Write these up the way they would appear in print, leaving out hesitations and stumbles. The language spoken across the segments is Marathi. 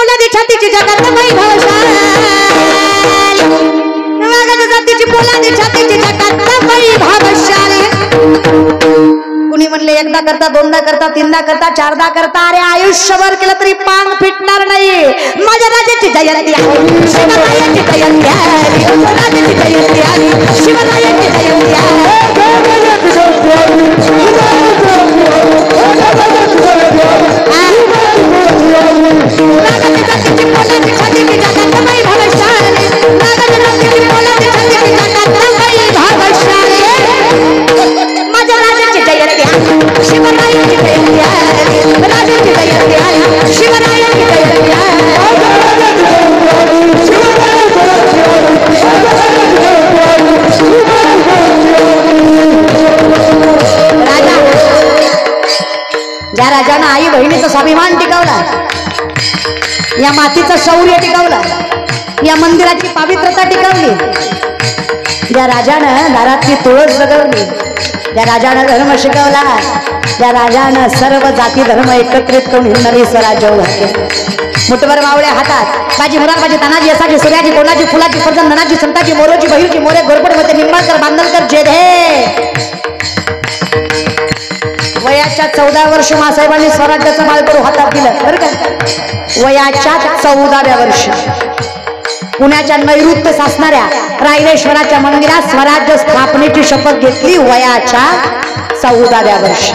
पोलादी छातीची जगात वैभवशाली वाघाच्या जातीची पोलादी छातीची जगात वैभवशाली कुणी म्हणले एकदा करता दोनदा करता तीनदा करता चारदा करता अरे आयुष्यभर केलं तरी पांग फिटणार नाही माझ्या राजाची जयंती आहे शिवरायाची जयंती आहे राजाची जयंती आहे शिवरायाची जयंती आहे माझ्या राजाची जयंती आहे शिवरायाची जयंती आहे राजाची जयंती आहे शिवरायाची जयंती आहे राजा ज्या राजानं आई बहिणीचा स्वाभिमान टिकवला या मातीचं शौर्य टिकवलं या मंदिराची पवित्रता टिकवली ज्या राजानं दारातली तुळस जगवली ज्या राजानं धर्म शिकवला त्या राजानं सर्व जाती धर्म एकत्रित करून हिंदवी स्वराज्य उभारले मुठभर मावळ्या हातात बाजी मुरार बाजी तानाजी असाची सूर्याची कोणाची फुलाची फरजन ननाची संताची मोरोची बहिरची मोरे गोरपड मध्ये निंबाळकर बांधलकर जेधे वयाच्या 14 वर्ष मासाहेबांनी स्वराज्याचं माळकरू हातात दिलं बरं का वयाच्या 14व्या वर्षी पुण्याच्या नैऋत्य सासणाऱ्या रायरेश्वराच्या मंदिरात स्वराज्य स्थापनेची शपथ घेतली वयाच्या 14व्या वर्षी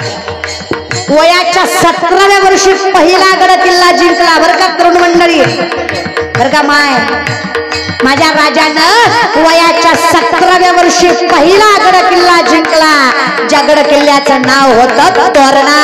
वयाच्या 17व्या वर्षी पहिला गड किल्ला जिंकला बरं का तरुण मंडळी बरं का माय माझ्या राजानं वयाच्या 17व्या वर्षी पहिला गड किल्ला जिंकला ज्या गड किल्ल्याचं नाव होतं तोरणा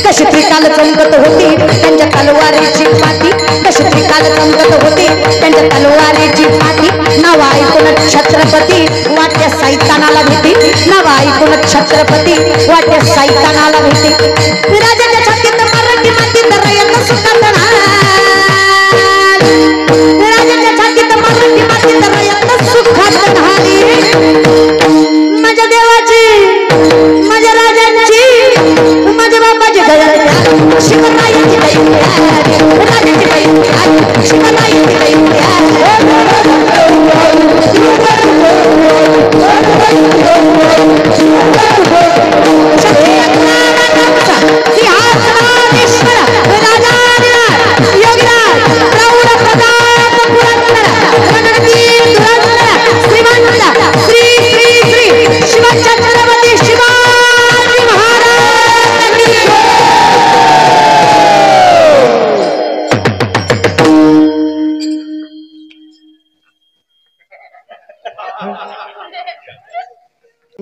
कशी त्रिकाल चमकत होती त्यांच्या तलवारीची पाती कशी त्रिकाल चमकत होती त्यांच्या तलवारीची पाती नाव ऐकून छत्रपती वाट्या सैतानाला भीती नाव ऐकून छत्रपती वाट्या सैतानाला भीती राजाच्या छातीत मराठी मातीत रयत सुखात राजाच्या छातीत मराठी मातीत रयत सुखात न्हाली माझ्या देवाची माझ्या राजांची माझ्या बाबाची जयंती शिवरायाची जयंती राजाची जयंती शिवरायाची जयंती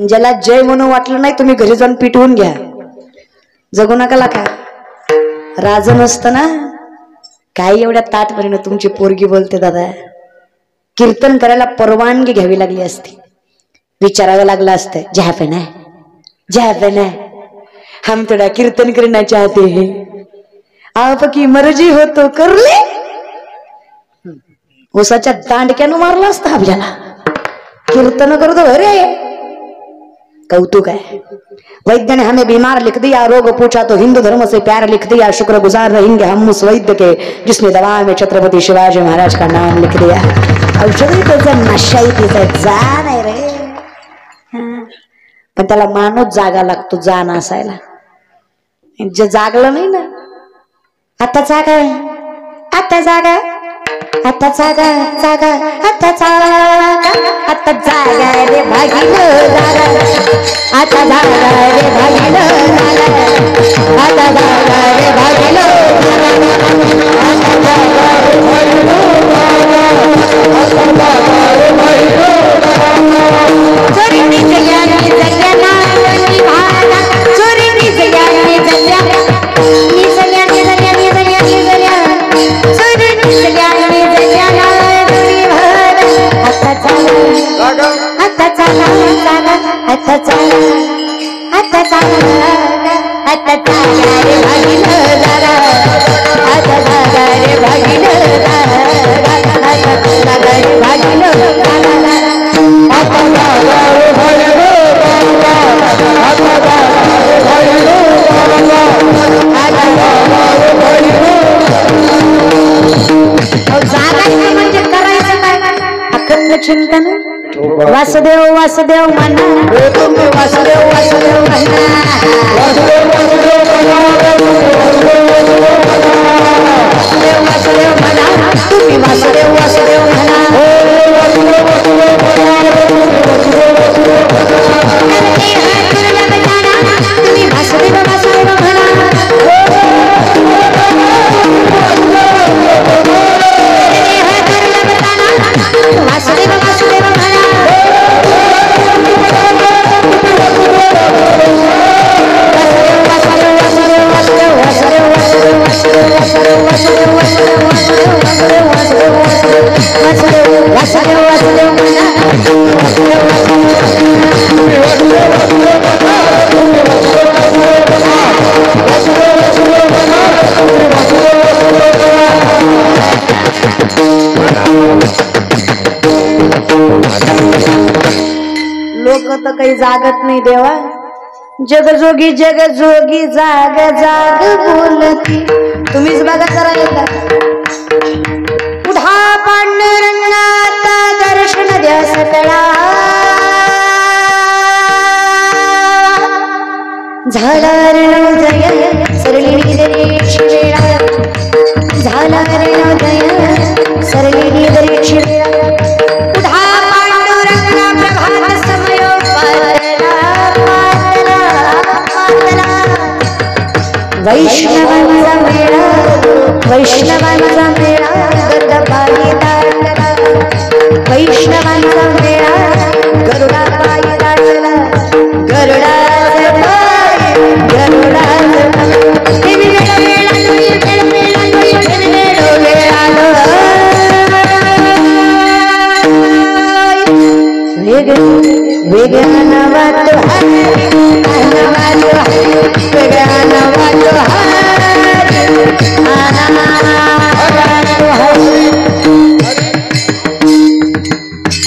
ज्याला जय म्हणून वाटलं नाही तुम्ही घरी जाऊन पिटवून घ्या जगू नका लाका राज नसतं ना काही एवढ्या ताटपर्यंत तुमची पोरगी बोलते दादा कीर्तन करायला परवानगी घ्यावी लागली असती विचारावं लागलं असतं जय पे ना हम थोड़ा कीर्तन करना चाहते हैं आपकी मर्जी हो तो कर ले उसाच्या दांडक्यानं मारलं असतं आपल्याला कीर्तन करतो अरे कौतुक है वैद्य ने हमें बीमार लिख दिया रोग पूछा तो हिंदू धर्म से प्यार लिख दिया शुक्र गुजार रहेंगे हम उस वैद्य के जिसने दवा में छत्रपति शिवाजी महाराज का नाम लिख दिया औषधी त्याचं नशाई तिथं जा नाही रे पण त्याला माणूस जागा लागतो जाण असायला जे जागलं नाही ना आता जागा आता जागा आता जागा जागा आता जागा आता जागा रे भागीलो जागा आता जागा रे भागीलो जागा आता जागा रे भागीलो जागा आता जागा रे भागीलो जागा चोरी निजयानी जगना निभाना चोरी निजयानी जगना निजयानी जगना चोरी निजयानी आता चला आता चला आता चला आता चला रे भागीलो जरा आता जागा रे भागीलो जरा आता जागा रे भागीलो जरा आता जागा रे भागीलो जरा आता जागा रे भागीलो जरा चिंतन वासुदेव वासुदेव म्हणा तुम्ही वासुदेव वासुदेव म्हणा वासुदेव वासुदेव म्हणा तुम्ही वासुदेव वासुदेव म्हणा तुम्ही वासुदेव वासुदेव म्हणा वासुदेव वासुदेव म्हणा लोक तर काही जागत नाही देवा जगजोगी जगजोगी जाग जाग बोलती तुम्हीच बघा जरा येतात पुढा पांडुरंगाचा दर्शन द्या सकळा झाला रणोदय सरलिणी दरेची वेळा झाला रणोदय सरलिणी दरेची वेळा पुढा पांडुरंगा प्रभात समय वैष्णवांचा मेळा वैष्णवांचा मेळा गरुडाबाई दाटला वैष्णवांचा मेळा गरुडाबाई दाटला गरुडाचा पाय गरुडाचा मेळा वेगळा वाटो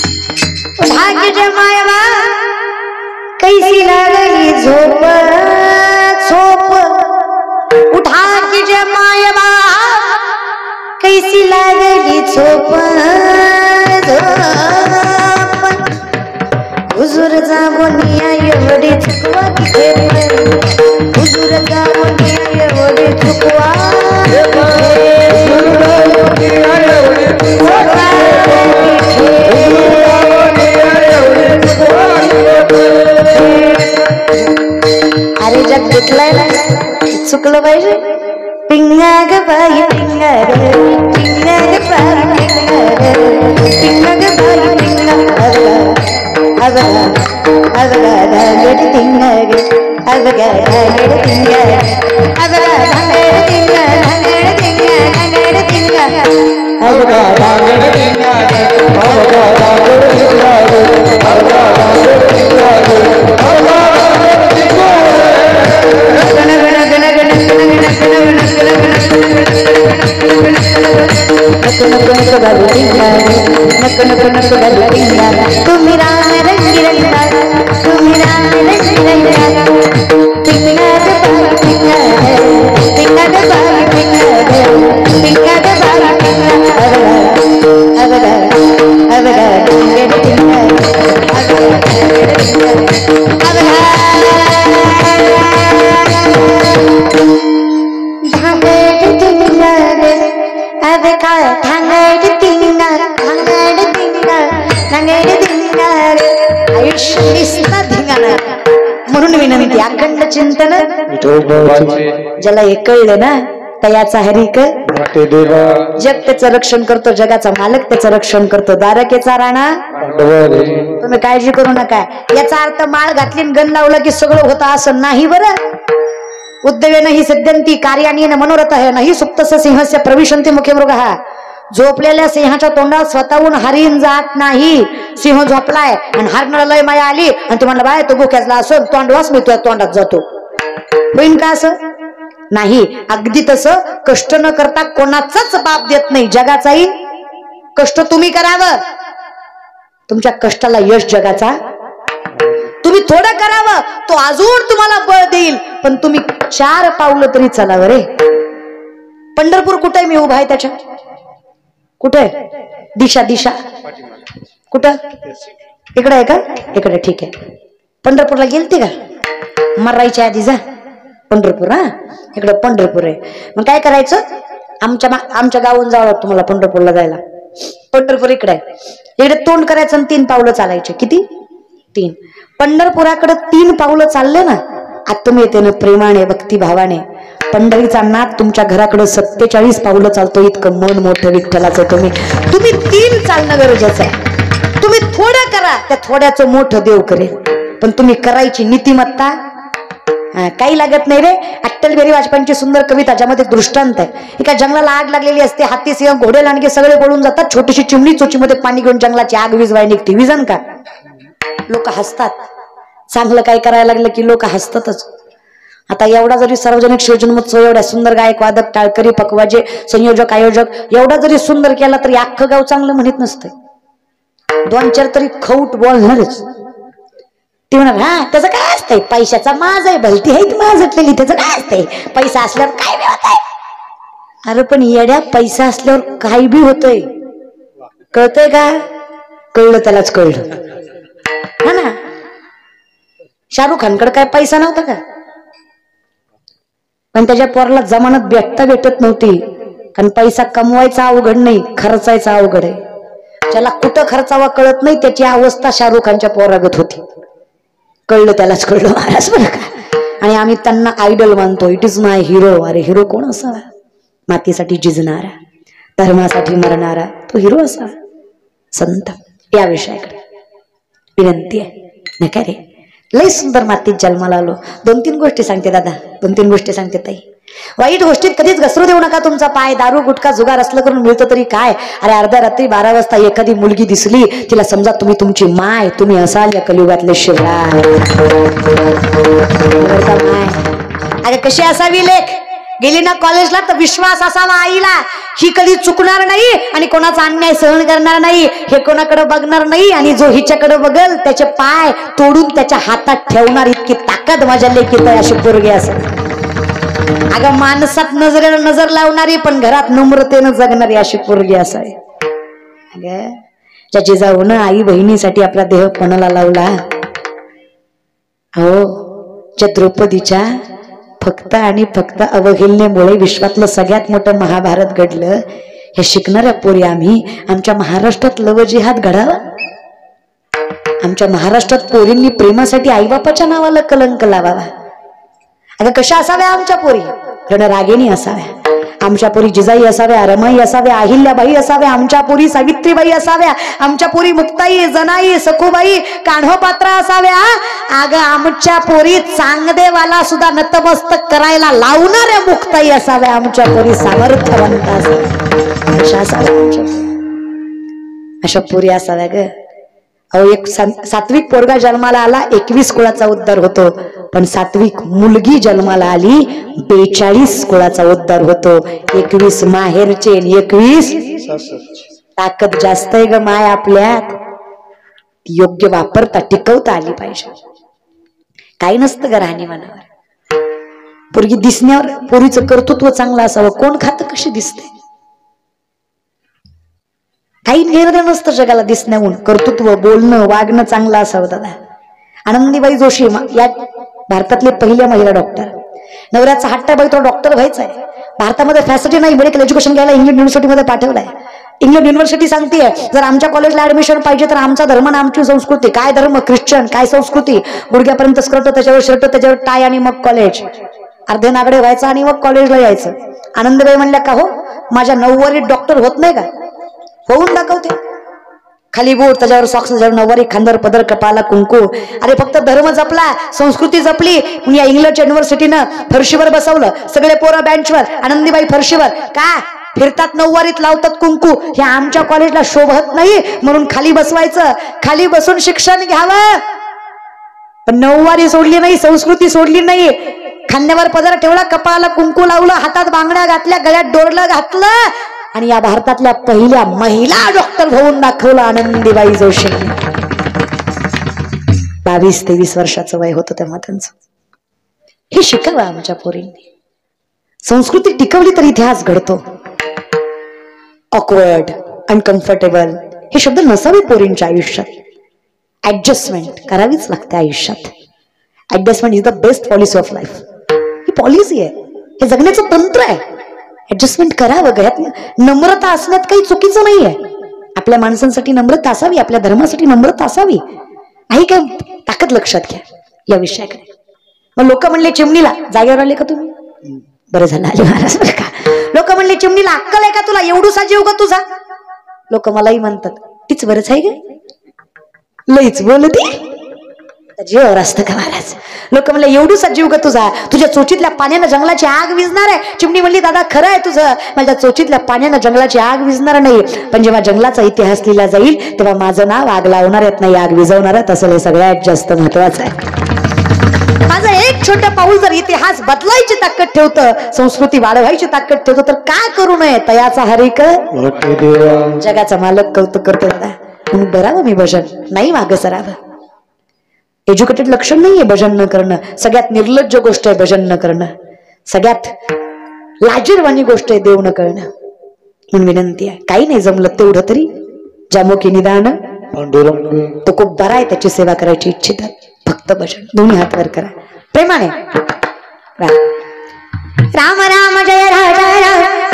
भाग्य जमायवा कैसी लागली झोप झोप उठा की जमायवा कैसी लागली झोप हुजूर जागोनिया एवढी चुकवा हुजूर जागोनिया एवढी चुकवा अरे जग घेतलाय ना चुकलं पाहिजे पिंगा ग बाई पिंगा ग पिंगा ग बाई पिंगा ग बाई पिंगा अवगा अवगा धागड तिंगाग अवगा धागड तिंगाग अवगा धागड तिंगाग धागड तिंगाग धागड तिंगाग अवगा धागड तिंगाग अवगा धागड तिंगाग अवगा धागड तिंगाग अवगा गण गण गण गण गण गण तुम्ही राम रंगी रंगा तुम्ही राम रंगी रंगा पिंगा ग बाई पिंगा पिंगा ग बाई पिंगा पिंगा ग बाई पिंगा अवगा अवगा गंगड पिंगा अवगा धांगड पिंगा अवगा धांगड पिंगा धांगड पिंगा धांगड पिंगा आयुष्य निस्ता धिंगाणा म्हणून विनंती अखंड चिंतन ज्याला हे कळलं ना तयाचा हरिक जग त्याचं रक्षण करतो जगाचा मालक त्याचं रक्षण करतो द्वारकेचा राणा तुम्ही काळजी करू नका याचा अर्थ माळ घातली गण लावलं की सगळं होतं असं नाही बरं उद्देवेन ही सिद्धंती कार्यानेन मनोरथ आहे नाही सुप्तस्य सिंहस्य प्रविशन्ति मुखे मृगः झोपलेल्या सिंहाच्या तोंडात स्वतःहून हरिण जात नाही सिंह झोपलाय आणि हरणाला लय माया आली आणि ते म्हणलं बाय तो भुक्यातला असं तोंडवास मी तुझ्या तोंडात जातो होईन का असं नाही अगदी तसं कष्ट न करता कोणाचाच बाप देत नाही जगाचाही कष्ट तुम्ही करावं तुमच्या कष्टाला यश जगाचा तुम्ही थोडं करावं तो अजून तुम्हाला बळ देईल पण तुम्ही 4 पावलं तरी चलावं रे पंढरपूर कुठे मी उभा आहे त्याच्या कुठे दिशा दिशा कुठं? इकडे आहे का? इकडे, ठीक आहे. पंढरपूरला गेलती का? मरायच्या आधी जा पंढरपूर. हा, इकडे पंढरपूर आहे. मग काय करायचं, आमच्या गावून जावं लागतं तुम्हाला पंढरपूरला जायला. पंढरपूर इकडे आहे. इकडे तोंड करायचं आणि 3 पावलं चालायचे. किती? 3. पंढरपुराकडे 3 पावलं चालले ना, आत्मीयतेने, प्रेमाने, भक्तिभावाने, पंढरीचा नाथ तुमच्या घराकडे 47 पावलं चालतो. इतकं मन मोठं विठ्ठलाचं. तुम्ही 3 चालणं गरजेचं आहे. तुम्ही थोडं करा, त्या थोड्याचं मोठं देव करेल. पण तुम्ही करायची नीतिमत्ता काही लागत नाही रे. अटल बिहारी वाजपेयींची सुंदर कविता, ज्यामध्ये दृष्टांत आहे. एका जंगलाला आग लागलेली असते. हाती, सिंह, घोडे, लांडगे सगळे पळून जातात. छोटीशी चिमणी चोचीमध्ये पाणी घेऊन जंगलाची आग विझवाय निघते. विजन का? लोक हसतात. चांगलं काय करायला लागलं की लोक हसतातच. आता एवढा जरी सार्वजनिक शिवजन्मोत्सव, एवढ्या सुंदर गायक, वादक, टाळकरी, पकवाजे, संयोजक, आयोजक एवढा जरी सुंदर केला तरी अख्खं गाव चांगलं म्हणत नसतं. 2-4 तरी खौट बोलणारच. ती म्हणणार, हा त्याचं काय असतंय, पैशाचा माज आहे, भलती आहे माजटलेली, त्याचं काय असतंय, पैसा असल्यावर काय बी होत आहे. अरे पण येड्या, पैसा असल्यावर काय बी होतंय. कळतंय का? कळलं त्यालाच कळलं. हा ना, शाहरुख खानकडे काय पैसा नव्हता का? पण त्याच्या पोराला जमानत भेटत नव्हती. कारण पैसा कमवायचा अवघड नाही, खर्चायचा अवघड आहे. ज्याला कुठं खर्चावा कळत नाही त्याची अवस्था शाहरुख खानच्या पोरागत होती. कळलं त्यालाच कळलं महाराज बरं का. आणि आम्ही त्यांना आयडल मानतो. It is my hero. अरे हिरो कोण असावा? मातीसाठी झिजणारा, धर्मासाठी मरणारा तो हिरो असावा. संत. या विषयाकडे विनंती आहे. नका रे, लय सुंदर मातीत जन्माला आलो. 2-3 गोष्टी सांगते दादा, 2-3 गोष्टी सांगते ताई. वाईट गोष्टीत कधीच घसरू देऊ नका तुमचा पाय. दारू, गुटखा, जुगार असलं करून मिळतं तरी काय. अरे अर्ध्या रात्री 12 वाजता एखादी मुलगी दिसली, तिला समजा तुम्ही तुमची माय, तुम्ही असाल या कलियुगातले शिवराय. अरे कशी असावी लेख? गेली ना कॉलेजला तर विश्वास असावा आईला, ही कधी चुकणार नाही आणि कोणाचा अन्याय सहन करणार नाही, हे कोणाकडे बघणार नाही. आणि जो हिच्याकडे बघल त्याचे पाय तोडून त्याच्या हातात ठेवणार इतकी ताकद माझ्या लेकीत आहे. अशी पोरगी असत. अगं माणसात नजरेला नजर लावणारी पण घरात नम्रतेनं जगणारी अशी पोरगी असावी. अगं ज्या जिजाऊन आई बहिणीसाठी आपला देह पणाला लावला, हो, ज्या द्रौपदीच्या फक्त आणि फक्त अवहेलनेमुळे विश्वातलं सगळ्यात मोठं महाभारत घडलं, हे शिकणाऱ्या पोरी आम्ही आमच्या महाराष्ट्रात लवजिहाद घडावा. आमच्या महाराष्ट्रात पोरींनी प्रेमासाठी आईबापाच्या नावाला कलंक लावावा. अगं कशा असाव्या आमच्या पोरी? रणरागिणी असाव्या. आमच्या पोरी जिजाई असाव्या, रमाई असाव्या, अहिल्याबाई असाव्या. आमच्या पोरी सावित्रीबाई असाव्या. आमच्या पोरी मुक्ताई, जनाई, सखूबाई, कान्होपात्रा असाव्या. अगं आमच्या पोरी चांगदेवाला सुद्धा नतमस्तक करायला लावणाऱ्या मुक्ताई असाव्या. आमच्या पोरी सामर्थ्यवंत असाव्या. अशा असाव्या आमच्या पोरी. अशा पोरी असाव्या ग. अहो, एक सात्विक पोरगा जन्माला आला, 21 कुळाचा उद्धार होतो. पण सात्विक मुलगी जन्माला आली, 42 कुळाचा उद्धार होतो. 21 माहेरचे, 21 ताकद जास्त आहे ग माय आपल्यात. योग्य वापरता, टिकवता आली पाहिजे. काही नसतं ग राहणीमानावर. पोरगी दिसण्यावर, पोरीचं कर्तृत्व चांगलं असावं. कोण खातं, कशी दिसते, काही निर्णय नसतं जगाला दिसण्याहून. कर्तृत्व, बोलणं, वागणं चांगलं असावं दादा. आनंदीबाई जोशी या भारतातले पहिल्या महिला डॉक्टर. नवऱ्याचा हट्ट बाई तो डॉक्टर व्हायचा आहे. भारतामध्ये फॅसिलिटी नाही, मेडिकल एज्युकेशन घ्यायला इंग्लंड युनिव्हर्सिटीमध्ये पाठवलाय. इंग्लंड युनिव्हर्सिटी सांगतेय जर आमच्या कॉलेजला ऍडमिशन पाहिजे तर आमचा धर्म आणि आमची संस्कृती. काय धर्म? ख्रिश्चन. काय संस्कृती? गुडघ्यापर्यंत स्कर्ट, त्याच्यावर शर्ट, त्याच्यावर टाय आणि मग कॉलेज. अर्धे नागडे व्हायचं आणि मग कॉलेजला यायचं. आनंदीबाई म्हणल्या का हो माझ्या 9वारीत डॉक्टर होत नाही का? होऊन दाखवते. खाली बोट, त्याच्यावर सॉक्स, त्याच्यावर 9वारी, खांद्यावर पदर, कपाला कुंकू. अरे फक्त धर्म जपला, संस्कृती जपली. या इंग्लंडच्या युनिव्हर्सिटीनं फरशीवर बसवलं. सगळे पोरं बेंचवर, आनंदीबाई फरशीवर. का फिरतात? 9वारीत लावतात कुंकू. हे आमच्या कॉलेजला शोभत नाही म्हणून खाली बसवायचं. खाली बसून शिक्षण घ्यावं. पण 9वारी सोडली नाही, संस्कृती सोडली नाही. खांद्यावर पदर ठेवला, कपाळाला कुंकू लावलं, हातात बांगड्या घातल्या, गळ्यात डोरलं घातलं आणि या भारतातल्या पहिल्या महिला डॉक्टर होऊन दाखवलं आनंदीबाई जोशी. 22-23 वर्षाचं वय होतं तेव्हा त्यांचं. हे शिकावं आमच्या पोरींनी. संस्कृती टिकवली तर इतिहास घडतो. ऑकवर्ड, अनकम्फर्टेबल, हे शब्द नसावे पोरींच्या आयुष्यात। ऍडजस्टमेंट करावीच लागते आयुष्यात। Adjustment is the best policy of life. He policy आहे, हे जगण्याचं तंत्र आहे। ऍडजस्टमेंट करावं, गळ्यात नम्रता असण्यात काही चुकीचं नाहीये। आपल्या माणसांसाठी नम्रता असावी, आपल्या धर्मासाठी नम्रता असावी। आहे काय ताकद लक्षात घ्या या विषयाकडे। मग लोक म्हणले चिमणीला, जागेवर आले का तुम्ही? बरं झालं आले महाराज बरं का। लोक म्हणले चिमणीला अक्कल आहे का तुला, एवढूसा जीव का तुझा? लोक मलाही म्हणतात तीच बरंच आहे ग, लईच बोलती, जीवावर असतं का महाराज? लोक म्हणले एवढूसा जीव का तुझा, तुझ्या चोचीतल्या पाण्यानं जंगलाची आग विझणार आहे? चिमणी म्हणली दादा खरं आहे तुझं, माझ्या चोचीतल्या पाण्यानं जंगलाची आग विझणार नाही, पण जेव्हा जंगलाचा इतिहास लिहिला जाईल तेव्हा माझं नाव आग लावणाऱ्यात नाही आग विझवणाऱ्यात असेल, हे सगळ्यात जास्त महत्वाचं आहे। माझं एक छोटं पाऊल जर इतिहास बदलायची ताकद ठेवतं, संस्कृती वाढवायची ताकद ठेवतं, तर काय करू नये? तयाचा हरिक जगाचा मालक कौतुक करतो दादा, म्हणून बरावं मी भजन नाही मागं सरावं। एज्युकेटेड लक्षण नाहीये भजन न करणं, सगळ्यात निर्लज्ज गोष्ट आहे भजन न करणं, सगळ्यात लाजीरवाणी गोष्ट आहे देव न कळणं। म्हणून विनंती आहे, काही नाही जमलं तेवढं तरी जामोकी निदान तो खूप बरा आहे, त्याची सेवा करायची इच्छितात, फक्त भजन दोन्ही हात वर करा प्रेमाने। राम राम जय राजा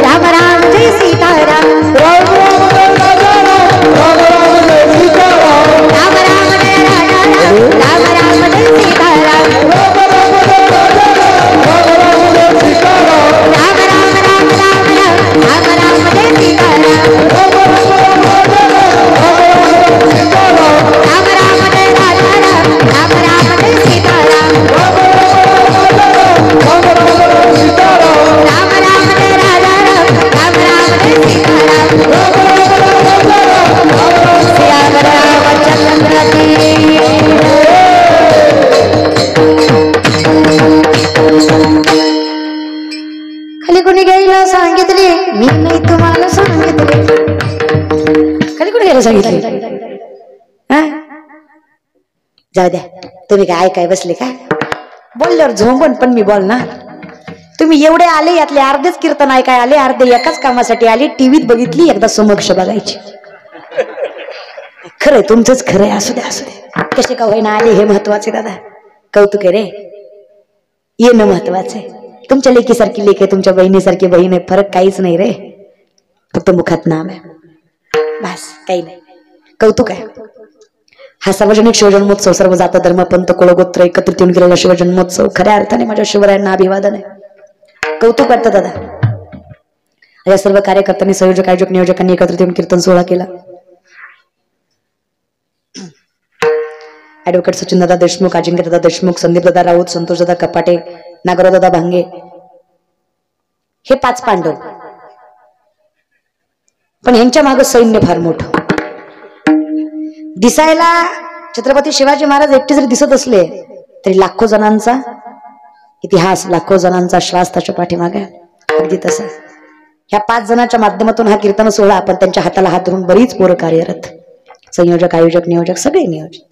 राम राम जय सीताराम, राम राम जय राजा राम राम जय सीताराम, राम राम जय राजा राम राम जय सीताराम, राम राम जय राजा राम राम जय सीताराम, राम राम राम राम राम राम जय सीताराम, राम राम जय राजा राम राम जय सीताराम, राम राम जय राजा राम राम जय सीताराम, सिया रामचंद्र की। खाली कोणी घ्यायला सांगितले, मी नाही तुम्हाला सांगितले, खाली कोणी घ्यायला सांगितले? जाऊ द्या, तुम्ही काय काय बसले का? बोलल्यावर झोंबण पण मी बोलणार। तुम्ही एवढे आले, यातले अर्धेच कीर्तन ऐकाय आले, अर्धे एकाच कामासाठी आले, टीव्हीत बघितली एकदा समक्ष बघायची। खरंय तुमचंच खरंय, असू द्या असू द्या, कसे का होईना आले हे महत्वाचे दादा, कौतुक आहे रे, येणं महत्वाचं आहे। तुमच्या लेकीसारखी लेख आहे, तुमच्या बहिणीसारखी बहीण आहे, फरक काहीच नाही रे, फक्त मुखात नाम आहे बस, काही नाही, कौतुक आहे। हा सार्वजनिक शिवजन्मोत्सव सर्व जात धर्म पंथ कुळगोत्र एकत्रित येऊन गेलेला शिवजन्मोत्सव खऱ्या अर्थाने माझ्या शिवरायांना अभिवादन आहे, कौतुक वाटतं दादा। या सर्व कार्यकर्त्यांनी, संयोजक आयोजक नियोजकांनी एकत्रित येऊन कीर्तन सोहळा केला। ऍडव्होकेट सचिनदादा देशमुख, अजिंक्यदादा देशमुख, संदीपदादा राऊत, संतोषदादा कपाटे, नागरावदादा भांगे, हे 5 पांडव, पण यांच्या मागं सैन्य फार मोठं। दिसायला छत्रपती शिवाजी महाराज एकटे जरी दिसत असले तरी लाखो जणांचा इतिहास, लाखो जणांचा श्वास त्याच्या पाठीमागे आहे। अगदी तसं ह्या 5 जणांच्या माध्यमातून हा कीर्तन सोहळा, आपण त्यांच्या हाताला हात धरून बरीच पोरं कार्यरत, संयोजक आयोजक नियोजक सगळे नियोजित।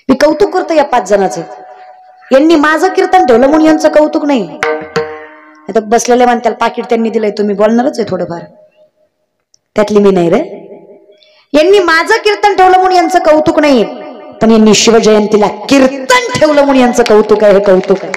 मी कौतुक करतो या 5 जणांचं, यांनी माझं कीर्तन ठेवलं म्हणून यांचं कौतुक नाही। आता बसलेले म्हणतात पाकिट त्यांनी दिलंय, तुम्ही बोलणारच आहे थोडंफार, त्यातली मी नाही रे। यांनी माझं कीर्तन ठेवलं म्हणून यांचं कौतुक नाही, पण यांनी शिवजयंतीला कीर्तन ठेवलं म्हणून यांचं कौतुक आहे, हे कौतुक आहे।